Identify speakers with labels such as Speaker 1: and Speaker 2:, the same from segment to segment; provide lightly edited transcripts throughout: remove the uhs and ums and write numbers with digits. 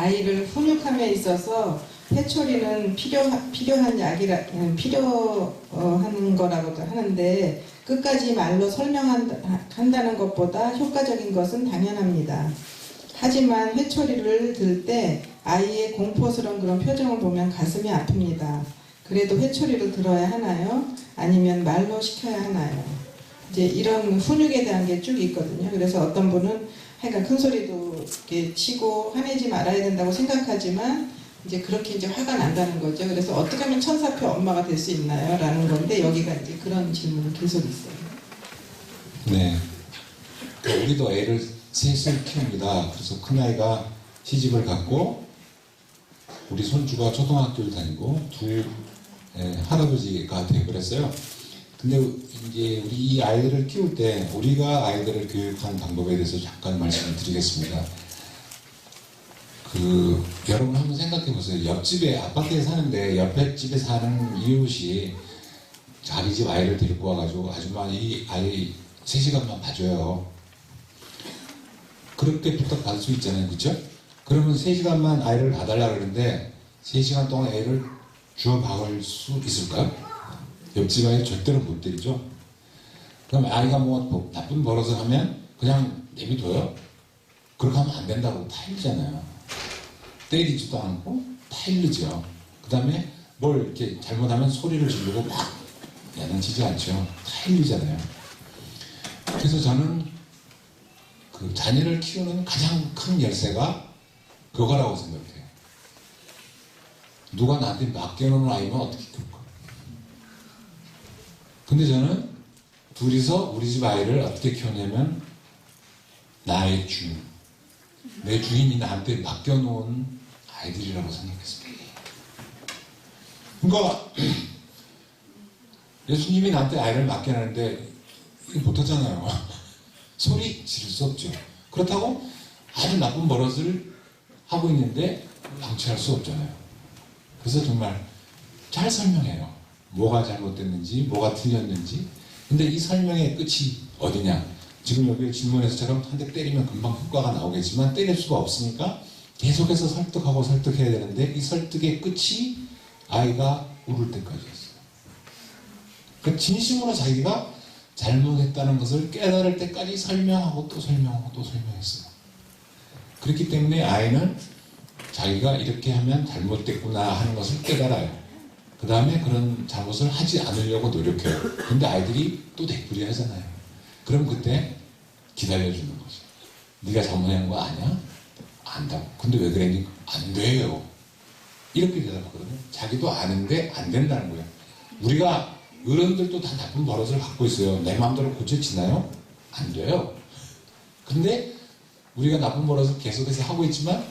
Speaker 1: 아이를 훈육함에 있어서 회초리는 필요한 필요한 거라고도 하는데 끝까지 말로 설명한다는 것보다 효과적인 것은 당연합니다. 하지만 회초리를 들 때 아이의 공포스러운 그런 표정을 보면 가슴이 아픕니다. 그래도 회초리를 들어야 하나요? 아니면 말로 시켜야 하나요? 이제 이런 훈육에 대한 게 쭉 있거든요. 그래서 어떤 분은 하여간 큰 소리도 이렇게 치고 화내지 말아야 된다고 생각하지만 이제 그렇게 이제 화가 난다는 거죠. 그래서 어떻게 하면 천사표 엄마가 될 수 있나요? 라는 건데 여기가 이제 그런 질문이 계속 있어요.
Speaker 2: 네. 우리도 애를 셋을 키웁니다. 그래서 큰아이가 시집을 갔고 우리 손주가 초등학교를 다니고 할아버지가 되고 그랬어요. 근데 이제 우리 이 아이들을 키울 때 우리가 아이들을 교육하는 방법에 대해서 잠깐 말씀을 드리겠습니다. 여러분 한번 생각해 보세요. 옆집에 아파트에 사는데 옆에 집에 사는 이웃이 자기 집 아이를 데리고 와가지고 아줌마 이 아이 3시간만 봐줘요. 그렇게 부탁받을 수 있잖아요. 그쵸? 그러면 3시간만 아이를 봐달라 그러는데 3시간 동안 애를 주워 박을 수 있을까요? 옆집 아이 절대로 못 때리죠. 그럼 아이가 뭐 나쁜 버릇을 하면 그냥 내비둬요? 그렇게 하면 안 된다고 타일잖아요. 때리지도 않고 타일르죠. 그 다음에 뭘 이렇게 잘못하면 소리를 지르고 막 야단치지 않죠. 타일르잖아요. 그래서 저는 그 자녀를 키우는 가장 큰 열쇠가 그거라고 생각해요. 누가 나한테 맡겨놓은 아이면 어떻게 키울까? 근데 저는 둘이서 우리 집 아이를 어떻게 키우냐면 나의 주인, 내 주인이 나한테 맡겨놓은 아이들이라고 생각했습니다. 그러니까 예수님이 나한테 아이를 맡겨놨는데 이거 못하잖아요. 소리 지를 수 없죠. 그렇다고 아주 나쁜 버릇을 하고 있는데 방치할 수 없잖아요. 그래서 정말 잘 설명해요. 뭐가 잘못됐는지, 뭐가 틀렸는지. 근데 이 설명의 끝이 어디냐? 지금 여기 질문에서처럼 한 대 때리면 금방 효과가 나오겠지만 때릴 수가 없으니까 계속해서 설득하고 설득해야 되는데 이 설득의 끝이 아이가 울을 때까지였어요. 그 진심으로 자기가 잘못했다는 것을 깨달을 때까지 설명하고 또 설명하고 또 설명했어요. 그렇기 때문에 아이는 자기가 이렇게 하면 잘못됐구나 하는 것을 깨달아요. 그 다음에 그런 잘못을 하지 않으려고 노력해요. 근데 아이들이 또 되풀이 하잖아요. 그럼 그때 기다려주는 거죠. 네가 잘못한 거 아니야? 안다고. 근데 왜 그랬니? 안 돼요. 이렇게 대답하거든요. 자기도 아는데 안 된다는 거예요. 우리가 어른들도 다 나쁜 버릇을 갖고 있어요. 내 마음대로 고쳐지나요? 안 돼요. 근데 우리가 나쁜 버릇을 계속해서 하고 있지만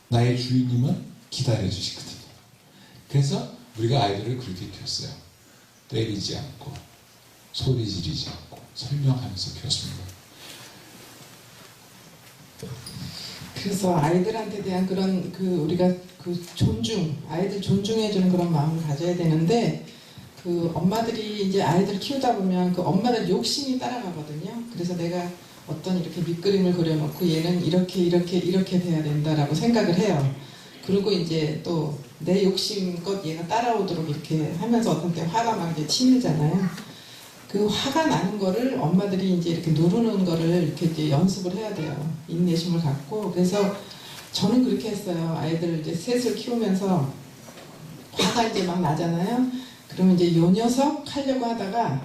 Speaker 2: 나의 주인님은 기다려주시거든요. 그래서 우리가 아이들을 그렇게 키웠어요. 때리지 않고 소리 지르지 않고 설명하면서 키웠습니다.
Speaker 1: 그래서 아이들한테 대한 그런 우리가 존중, 아이들 존중해주는 그런 마음을 가져야 되는데 엄마들이 이제 아이들 키우다 보면 엄마들 욕심이 따라가거든요. 그래서 내가 어떤 이렇게 밑그림을 그려놓고 얘는 이렇게 돼야 된다라고 생각을 해요. 그리고 이제 또 내 욕심껏 얘가 따라오도록 이렇게 하면서 어떤 때 화가 막 이제 치밀잖아요. 그 화가 나는 거를 엄마들이 이제 이렇게 누르는 거를 이렇게 이제 연습을 해야 돼요. 인내심을 갖고. 그래서 저는 그렇게 했어요. 아이들을 이제 셋을 키우면서 화가 이제 막 나잖아요. 그러면 이제 요 녀석 하려고 하다가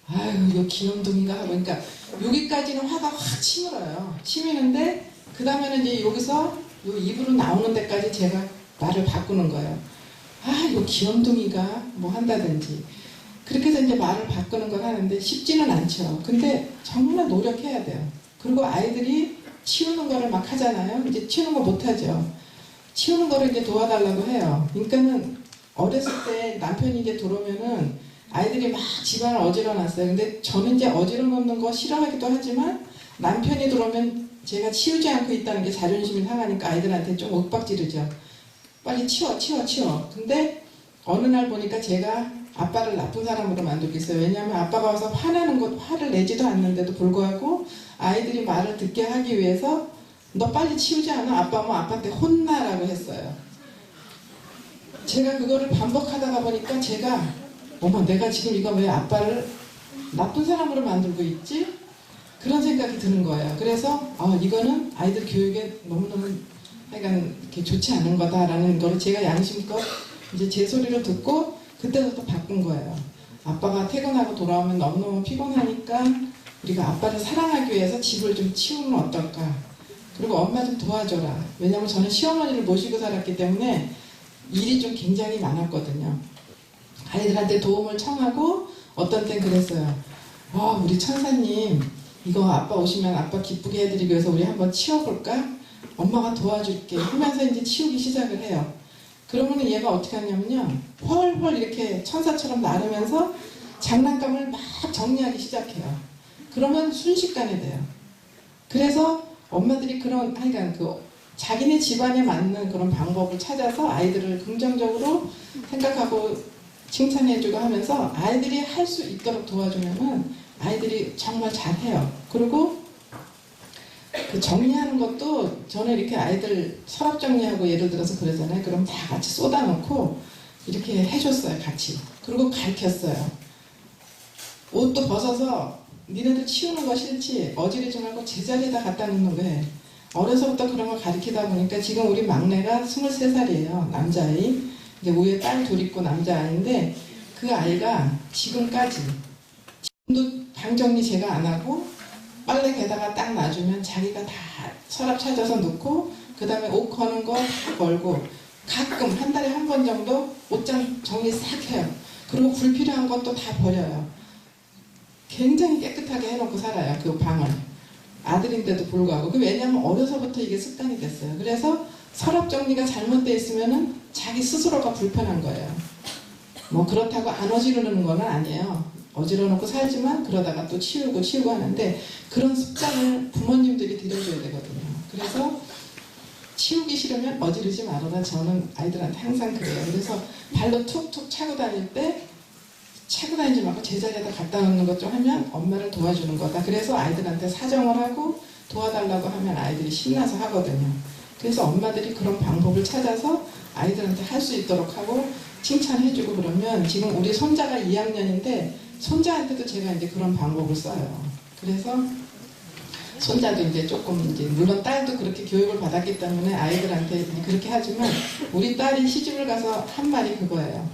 Speaker 1: 아유 요 귀염둥이가 하고 그러니까 여기까지는 화가 확 치밀어요. 치미는데 그 다음에는 이제 여기서 요 입으로 나오는 데까지 제가 말을 바꾸는 거예요. 아 요 귀염둥이가 뭐 한다든지 그렇게 해서 이제 말을 바꾸는 걸 하는데 쉽지는 않죠. 근데 정말 노력해야 돼요. 그리고 아이들이 치우는 거를 막 하잖아요. 이제 치우는 거 못하죠. 치우는 거를 이제 도와달라고 해요. 그러니까는 어렸을 때 남편이 이제 들어오면은 아이들이 막 집안을 어지러놨어요. 근데 저는 이제 어지러놓는 거 싫어하기도 하지만 남편이 들어오면 제가 치우지 않고 있다는 게 자존심이 상하니까 아이들한테 좀 윽박지르죠. 빨리 치워. 근데 어느 날 보니까 제가 아빠를 나쁜 사람으로 만들고 있어요. 왜냐하면 아빠가 와서 화내는 것, 화를 내지도 않는데도 불구하고 아이들이 말을 듣게 하기 위해서 너 빨리 치우지 않아? 아빠 오면 아빠한테 혼나라고 했어요. 제가 그거를 반복하다가 보니까 제가 어머 내가 지금 이거 왜 아빠를 나쁜 사람으로 만들고 있지? 그런 생각이 드는 거예요. 그래서 이거는 아이들 교육에 너무너무 약간 이렇게 좋지 않은 거다라는 걸 제가 양심껏 이제 제 소리를 듣고 그때부터 바꾼 거예요. 아빠가 퇴근하고 돌아오면 너무너무 피곤하니까 우리가 아빠를 사랑하기 위해서 집을 좀 치우면 어떨까? 그리고 엄마 좀 도와줘라. 왜냐면 저는 시어머니를 모시고 살았기 때문에 일이 좀 굉장히 많았거든요. 아이들한테 도움을 청하고 어떤 땐 그랬어요. 우리 천사님 이거 아빠 오시면 아빠 기쁘게 해드리기 위해서 우리 한번 치워볼까? 엄마가 도와줄게 하면서 이제 치우기 시작을 해요. 그러면 얘가 어떻게 하냐면요. 헐헐 이렇게 천사처럼 나르면서 장난감을 막 정리하기 시작해요. 그러면 순식간에 돼요. 그래서 엄마들이 자기네 집안에 맞는 그런 방법을 찾아서 아이들을 긍정적으로 생각하고 칭찬해주고 하면서 아이들이 할 수 있도록 도와주면은 아이들이 정말 잘해요. 그리고 그 정리하는 것도 저는 이렇게 아이들 서랍 정리하고 예를 들어서 그러잖아요. 그럼 다 같이 쏟아놓고 이렇게 해줬어요. 같이. 그리고 가르쳤어요. 옷도 벗어서 니네들 치우는 거 싫지? 어지르지 말고 제자리에다 갖다 놓는 거예요. 어려서부터 그런 걸 가르치다 보니까 지금 우리 막내가 23살이에요. 남자아이. 이제 위에 딸 둘 있고 남자아이인데 그 아이가 지금까지 지금도 방 정리 제가 안 하고 빨래 개다가 딱 놔주면 자기가 다 서랍 찾아서 놓고 그 다음에 옷 거는 거 다 걸고 가끔 한 달에 한 번 정도 옷장 정리 싹 해요. 그리고 불필요한 것도 다 버려요. 굉장히 깨끗하게 해놓고 살아요. 그 방을. 아들인데도 불구하고. 왜냐하면 어려서부터 이게 습관이 됐어요. 그래서 서랍 정리가 잘못되어 있으면은 자기 스스로가 불편한 거예요. 뭐 그렇다고 안 어지르는 건 아니에요. 어지러 놓고 살지만 그러다가 또 치우고 하는데 그런 습관을 부모님들이 들여줘야 되거든요. 그래서 치우기 싫으면 어지르지 말아라. 저는 아이들한테 항상 그래요. 그래서 발로 툭툭 차고 다닐 때 차고 다니지 말고 제자리에다 갖다 놓는 것 좀 하면 엄마를 도와주는 거다. 그래서 아이들한테 사정을 하고 도와달라고 하면 아이들이 신나서 하거든요. 그래서 엄마들이 그런 방법을 찾아서 아이들한테 할 수 있도록 하고 칭찬해주고 그러면 지금 우리 손자가 2학년인데 손자한테도 제가 이제 그런 방법을 써요. 그래서 손자도 이제 조금 이제 물론 딸도 그렇게 교육을 받았기 때문에 아이들한테 그렇게 하지만 우리 딸이 시집을 가서 한 말이 그거예요.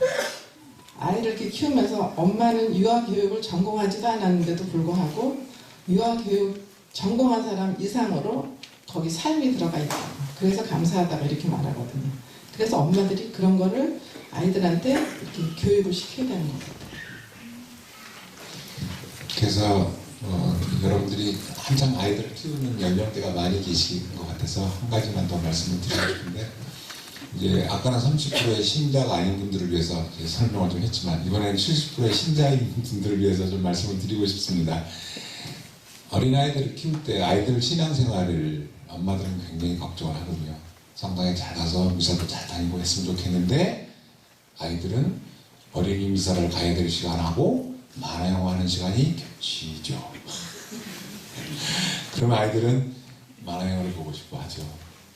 Speaker 1: 아이를 이렇게 키우면서 엄마는 유아교육을 전공하지도 않았는데도 불구하고 유아교육 전공한 사람 이상으로 거기 삶이 들어가 있다. 그래서 감사하다고 이렇게 말하거든요. 그래서 엄마들이 그런 거를 아이들한테 이렇게 교육을 시켜야 되는 거예요.
Speaker 2: 그래서 여러분들이 한창 아이들을 키우는 연령대가 많이 계신 것 같아서 한 가지만 더 말씀을 드리고 싶은데 이제 아까는 30%의 신자가 아닌 분들을 위해서 설명을 좀 했지만 이번에는 70%의 신자인 분들을 위해서 좀 말씀을 드리고 싶습니다. 어린아이들을 키울 때 아이들 신앙생활을 엄마들은 굉장히 걱정을 하거든요. 성당에 잘 가서 미사도 잘 다니고 했으면 좋겠는데 아이들은 어린이 미사를 가야 될 시간하고 만화영화하는 시간이 겹치죠. 그럼 아이들은 만화영화를 보고 싶어 하죠.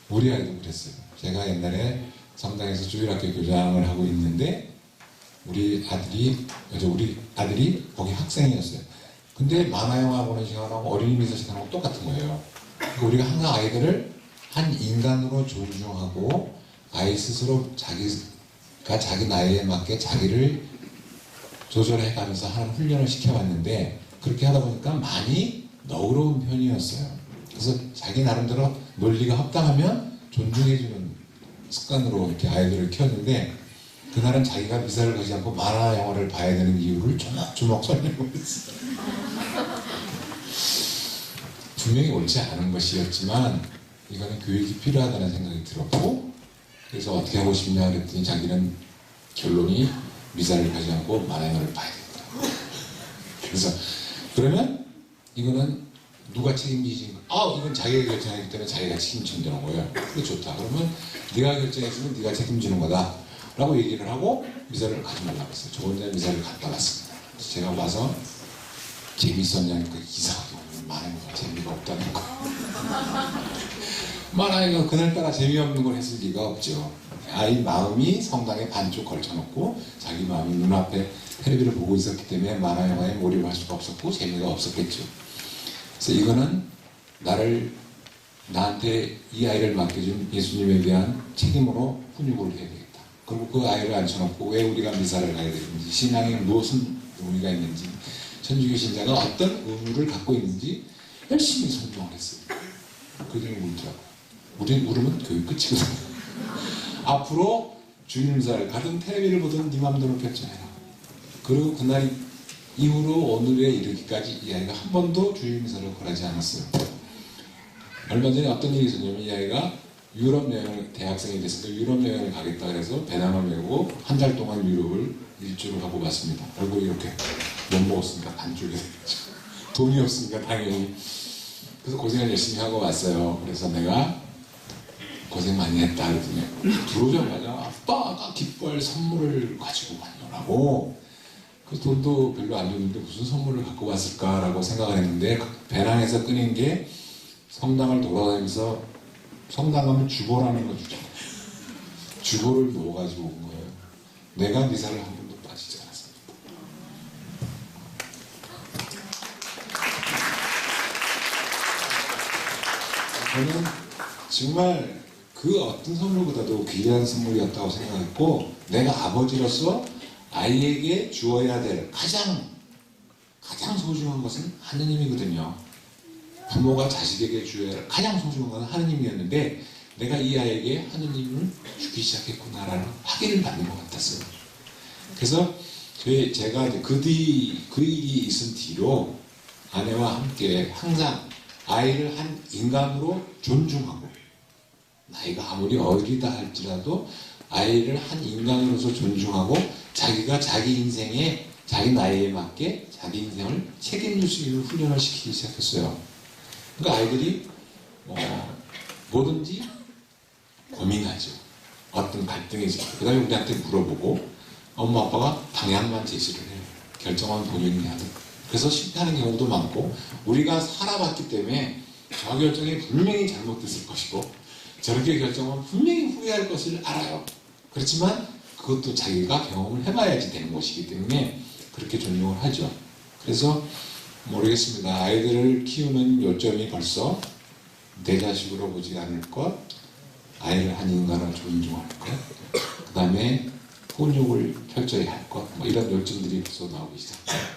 Speaker 2: 우리 아이도 그랬어요. 제가 옛날에 성당에서 주일학교 교장을 하고 있는데 우리 아들이 거기 학생이었어요. 근데 만화영화 보는 시간하고 어린이 미사 시간하고 똑같은 거예요. 그러니까 우리가 항상 아이들을 한 인간으로 존중하고 아이 스스로 자기가 자기 나이에 맞게 자기를 조절해가면서 하는 훈련을 시켜왔는데 그렇게 하다 보니까 많이 너그러운 편이었어요. 그래서 자기 나름대로 논리가 합당하면 존중해주는 습관으로 이렇게 아이들을 키웠는데 그날은 자기가 미사를 가지 않고 만화 영화를 봐야 되는 이유를 조목조목 설명을 했어요. 분명히 옳지 않은 것이었지만 이거는 교육이 필요하다는 생각이 들었고 그래서 어떻게 하고 싶냐 그랬더니 자기는 결론이 미사를 가지 않고 만화 영화를 봐야 되더라고요. 그래서 그러면 이거는 누가 책임지지? 이건 자기가 결정하기 때문에 자기가 책임진다는 거예요. 그게 좋다. 그러면 네가 결정했으면 네가 책임지는 거다 라고 얘기를 하고 미사를 가지 말라고 했어요. 저 혼자 미사를 갔다 왔습니다. 제가 와서 재밌었냐니까 이상하게 만화 영화가 재미가 없다는 거. 만아이가 그날따라 재미없는 걸 했을 리가 없죠. 아이 마음이 성당에 반쪽 걸쳐놓고 자기 마음이 눈앞에 텔레비를 보고 있었기 때문에 만화 영화에 몰입할 수가 없었고 재미가 없었겠죠. 그래서 이거는 나한테 이 아이를 맡겨준 예수님에 대한 책임으로 훈육을 해야 되겠다. 그리고 그 아이를 앉혀놓고 왜 우리가 미사를 가야 되는지, 신앙에 무엇은 의미가 있는지, 천주교 신자가 어떤 의무를 갖고 있는지 열심히 설명을 했어요. 그들이 울더라고요. 우리는 울으면 교육 끝이거든. 앞으로 주일미사를 가든 텔레비를 보든 네 맘대로 결정해라. 그리고 그날 이후로 오늘에 이르기까지 이 아이가 한 번도 주일미사를 권하지 않았어요. 얼마 전에 어떤 일이 있었냐면 이 아이가 유럽 여행을, 대학생이 됐으니까 유럽 여행을 가겠다 그래서 배낭을 메고 한 달 동안 유럽을 일주를 하고 왔습니다. 얼굴이 이렇게 못 먹었으니까 반쪽이 되겠죠. 돈이 없으니까 당연히. 그래서 고생을 열심히 하고 왔어요. 그래서 내가 고생 많이 했다 그랬더니 들어오자마자 아빠가 기뻐할 선물을 가지고 왔노라고. 그 돈도 별로 안 줬는데 무슨 선물을 갖고 왔을까라고 생각을 했는데 배낭에서 꺼낸 게 성당을 돌아다니면서 성당 가면 주보라는 거 주죠. 주보를 넣어가지고 온 거예요. 내가 미사를 한 번도 빠지지 않았습니다. 저는 정말 그 어떤 선물보다도 귀한 선물이었다고 생각했고, 내가 아버지로서 아이에게 주어야 될 가장 소중한 것은 하느님이거든요. 부모가 자식에게 주어야 할 가장 소중한 것은 하느님이었는데 내가 이 아이에게 하느님을 주기 시작했구나라는 확인을 받는 것 같았어요. 그래서 제가 이제 그 일이 있은 뒤로 아내와 함께 항상 아이를 한 인간으로 존중하고, 나이가 아무리 어리다 할지라도 아이를 한 인간으로서 존중하고 자기가 자기 인생에 자기 나이에 맞게 자기 인생을 책임질 수 있는 훈련을 시키기 시작했어요. 그러니까 아이들이 뭐든지 고민하죠. 어떤 갈등이 있을 때 그 다음에 우리한테 물어보고 엄마 아빠가 방향만 제시를 해요. 결정은 본인이 하든. 그래서 실패하는 경우도 많고, 우리가 살아봤기 때문에 저 결정이 분명히 잘못됐을 것이고 저렇게 결정은 분명히 후회할 것을 알아요. 그렇지만 그것도 자기가 경험을 해봐야지 되는 것이기 때문에 그렇게 존중을 하죠. 그래서 모르겠습니다. 아이들을 키우는 요점이 벌써 내 자식으로 보지 않을 것, 아이를 한 인간으로 존중할 것, 그 다음에 훈육을 철저히 할 것, 이런 요점들이 벌써 나오기 시작합니다.